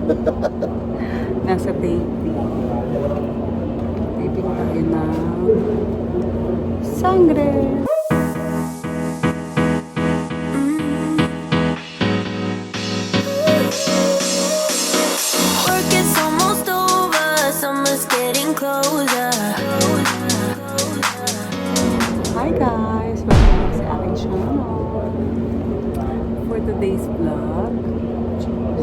Nasa taping. Taping tayo na sangre. Work is almost over, summer's getting closer. Hi guys! Welcome back sa aking channel. For today's vlog,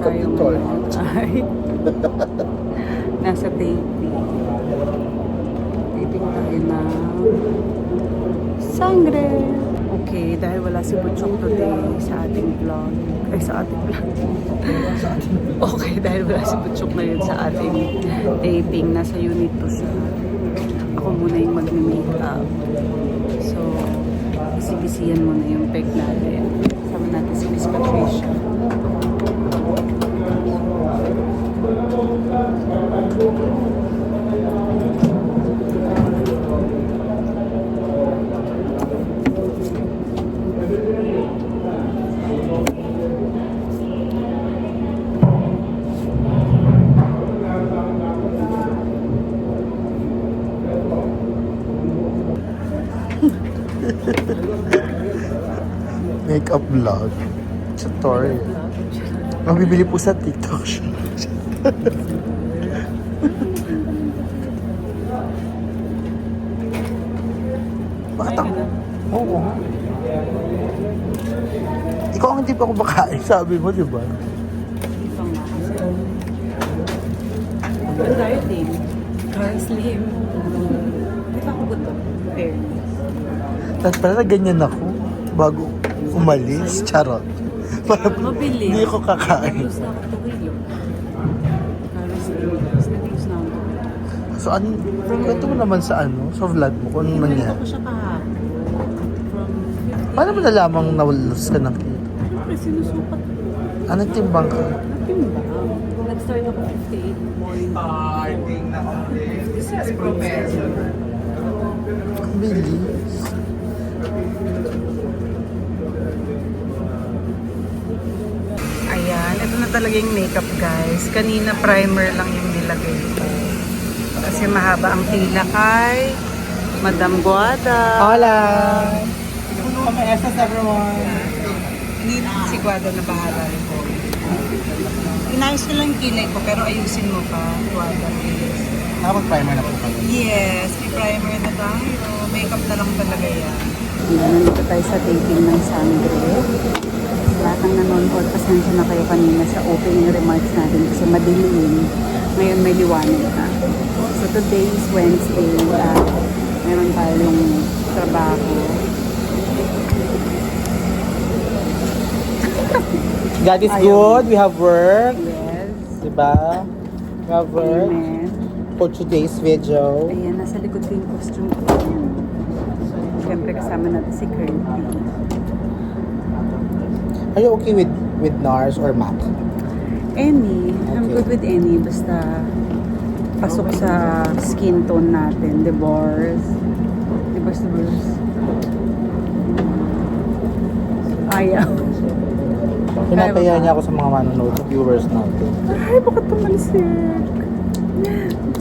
tayo ngayon ay nasa taping. Taping tayo na sangre. Okay, dahil wala si Butchok today sa ating vlog. Ay, sa ating vlog. Okay, dahil wala si Butchok ngayon sa ating taping. Nasa unit to siya. Ako muna yung mag-makeup. So, bisibisiyan muna yung peg natin. Sama natin si Miss Patricia. Makeup vlog. Tutorial. Mabibili po sa TikTok siya. Bakit ako? Oo. Ikaw ang hindi pa ako makain, sabi mo, di ba? Ibang makasal. Ang dieting. Car slim. Di ba ako buto? Fairness. Tapos pala na ganyan ako bago umalis. Charot. Para Mabilis. hindi ako kakain. Nag-use na ako 2 kilo. Car slim. Tapos nag-use na ako. So, kwento mo naman sa sa vlog mo, kung ano Pinrento nangyari. ko siya kahapon. From 50. Paano mo nalamang nawalas ka ng kilo? Siyempre, sinusukat ko. Anong timbang ka? Nagtimbang. Nag-start ako 58.56 professor. Ang bilis. Ayan, ito na talaga yung makeup guys. Kanina primer lang yung nilagay ko. Kasi mahaba ang pila kay Madam Guada. Hola! Come everyone? Hindi si Guada na bahala rin ko. Inayos ko lang yung kilay ko pero ayusin mo pa, Guada. Please. Nakapag-primer na po kami. Yes, may primer na tayo. Makeup na lang talaga yan. Nandito tayo sa taping ng sangre. Lahat ng nanonood, pasensya na kayo kanina sa opening remarks natin kasi madilim. Ngayon may liwanag na. So today is Wednesday. Meron tayong trabaho. God is Ayaw. good. We have work. Yes. Diba? We have work Amen. for today's video. Ayan, nasa likod ko yung costume ko. Siyempre kasama natin si Curly. Are you okay with NARS or MAC? Any. I'm good with any. Basta pasok sa skin tone natin. Divorce. Divorce. Ayaw. Pinapaya niya ako sa mga manonood, sa viewers natin. Ay, bakit naman sick?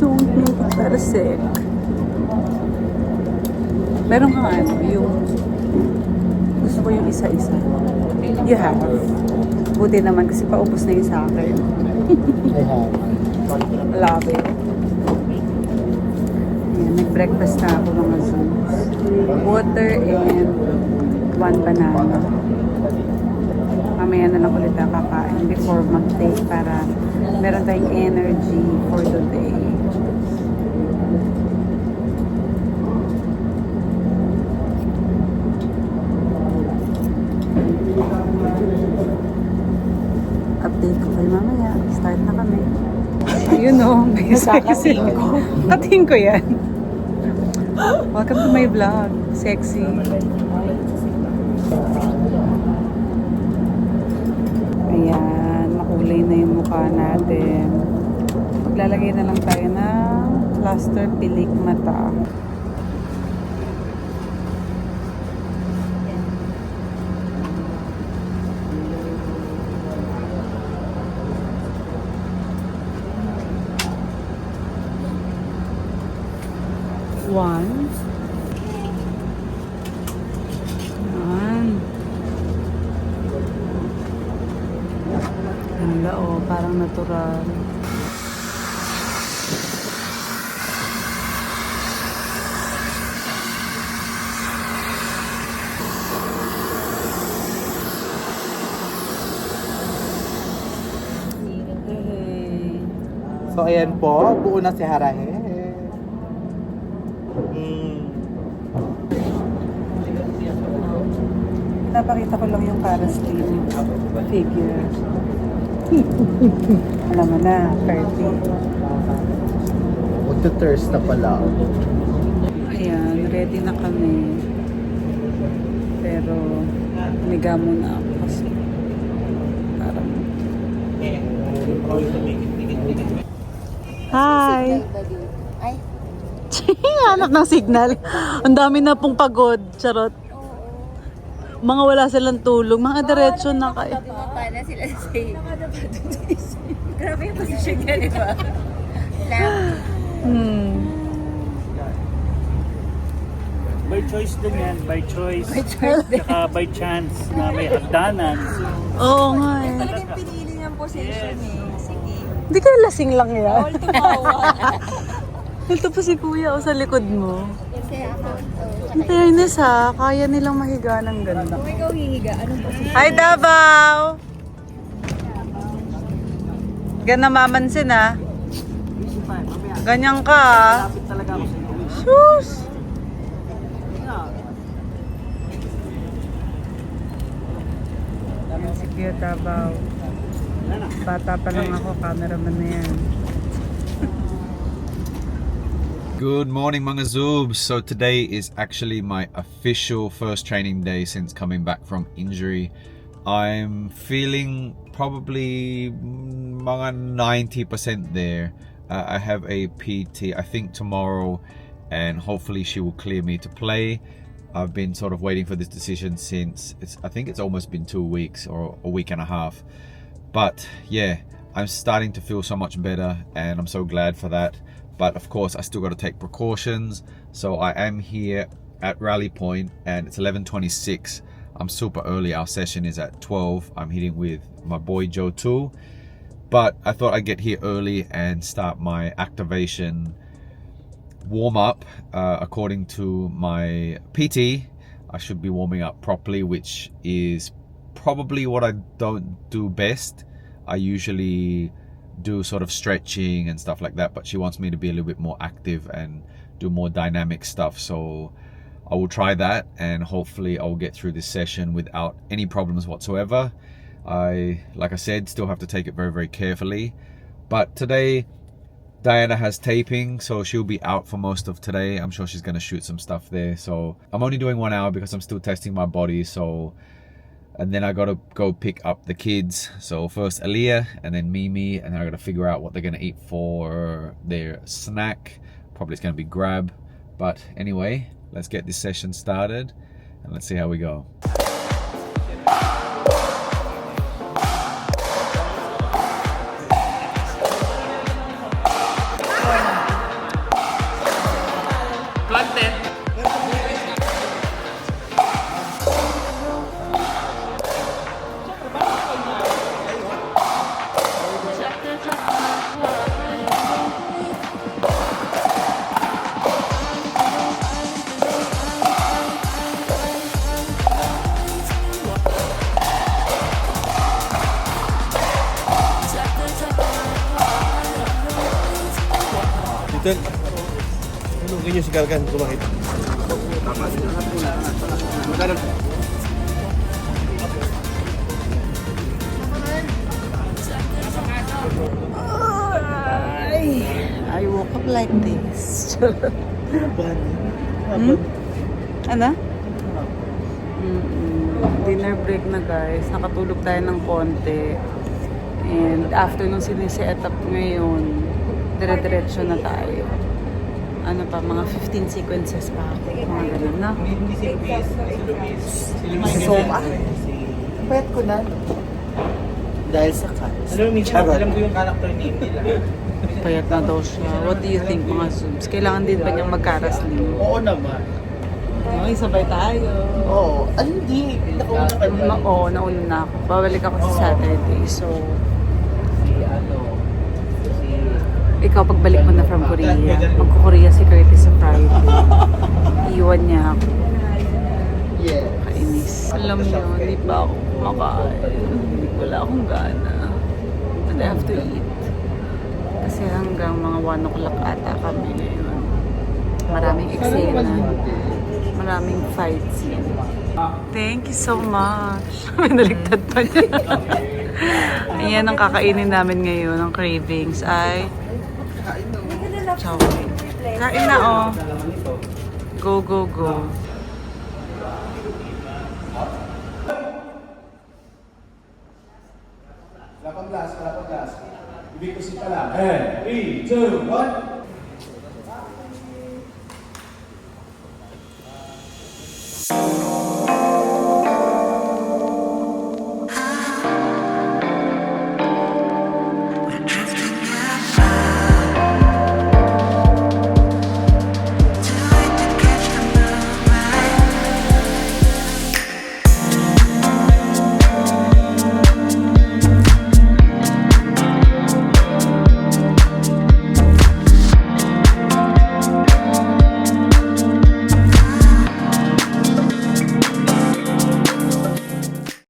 Don't make it para sick. Meron ka ano, yung gusto ko yung isa-isa. You have. Buti naman kasi paubos na yung sa akin. I have. Love it. Ayan, nag-breakfast na ako mga zooms. Water and 1 banana. Mamaya na lang ulit ang kakain before mag-take para meron tayong energy for today. Update ko kayo mamaya. Start na kami. Ayun o. May sexy. Kating ko yan. Welcome to my vlog. Sexy. Ayan. Makulay na yung mukha natin. Maglalagay na lang tayo ng plaster pilik mata. One. Yan. Ganda oh, parang natural. Hey. So, ayan po. Buo na si Harahe. Napakita ko lang yung parasleeve figure. Alam mo na, 30. Magta-thirst na pala. Ayan, ready na kami. Pero, niga muna ako kasi parang... Hi! Ay, Hanap ng signal. Ang dami na pong pagod. Charot. Mga wala silang tulog. Mga diretso na kayo. bumaba na sila sa Grabe yung position niya, di ba? By choice din yan, by choice. Saka by chance na may hagdanan. Oo nga eh. Talagang pinili niyang position eh. Sige. Hindi kayo lasing lang yan. All tumawa. Ito pa si kuya o sa likod mo. Kasi ako, Ang fairness ha, kaya nilang mahiga ng ganda. kung ikaw hihiga, anong position? Hi Davao! Ganda mamansin ha. Ganyan ka ha. Sus! Yan si Kuya Davao. Bata pa lang ako, cameraman na yan. Good morning, mga Zoobs. So today is actually my official first training day since coming back from injury. I'm feeling probably mga 90% there. I have a PT, I think tomorrow, and hopefully she will clear me to play. I've been sort of waiting for this decision since I think it's almost been 2 weeks or a week and a half. But yeah, I'm starting to feel so much better and I'm so glad for that. But of course, I still got to take precautions. So I am here at Rally Point and it's 11:26. I'm super early. Our session is at 12. I'm hitting with my boy Joe too. But I thought I'd get here early and start my activation warm up. According to my PT, I should be warming up properly, which is probably what I don't do best. I usually do sort of stretching and stuff like that, but she wants me to be a little bit more active and do more dynamic stuff. So I will try that and hopefully I'll get through this session without any problems whatsoever. Like I said, still have to take it very, very carefully. But today, Diana has taping, so she'll be out for most of today. I'm sure she's going to shoot some stuff there. So I'm only doing 1 hour because I'm still testing my body. So, and then I got to go pick up the kids. So first Aaliyah and then Mimi, and then I got to figure out what they're going to eat for their snack. Probably it's going to be Grab. But anyway, let's get this session started and let's see how we go. Dito, ano ganyan si Galgan kumakit? I woke up like this. Ano? Dinner break na guys. Nakatulog tayo ng konti. And after nung siniset up ngayon, dire-diretso na tayo. Ano pa, mga 15 sequences pa ako. Mga ganun na. So, pwet ko na. Dahil sa cars. Alam ko yung character name nila. Payat na daw siya. What do you think mga Zooms? Kailangan din ba niyang magkarasling? Oo naman. Okay, sabay tayo. Oo. Hindi. Nakuha ka na. Oo, nauna na ako. Babalik ako sa Saturday. So, ikaw pagbalik mo na from Korea. Magko-Korea si Curtis sa Friday. Iwan niya ako. Yeah. Kainis. Alam niyo, hindi pa ako kumakain. Wala akong gana. But I have to eat. Kasi hanggang mga 1 o'clock ata kami ngayon. Maraming eksena. Maraming fight scene. Thank you so much. Naligtad pa niya. Ayan ang kakainin namin ngayon. Ang cravings ay chocolate. Kain na oh. Go, go, go. Lapang glass. Ibig ko si pala. 3, 2, 1.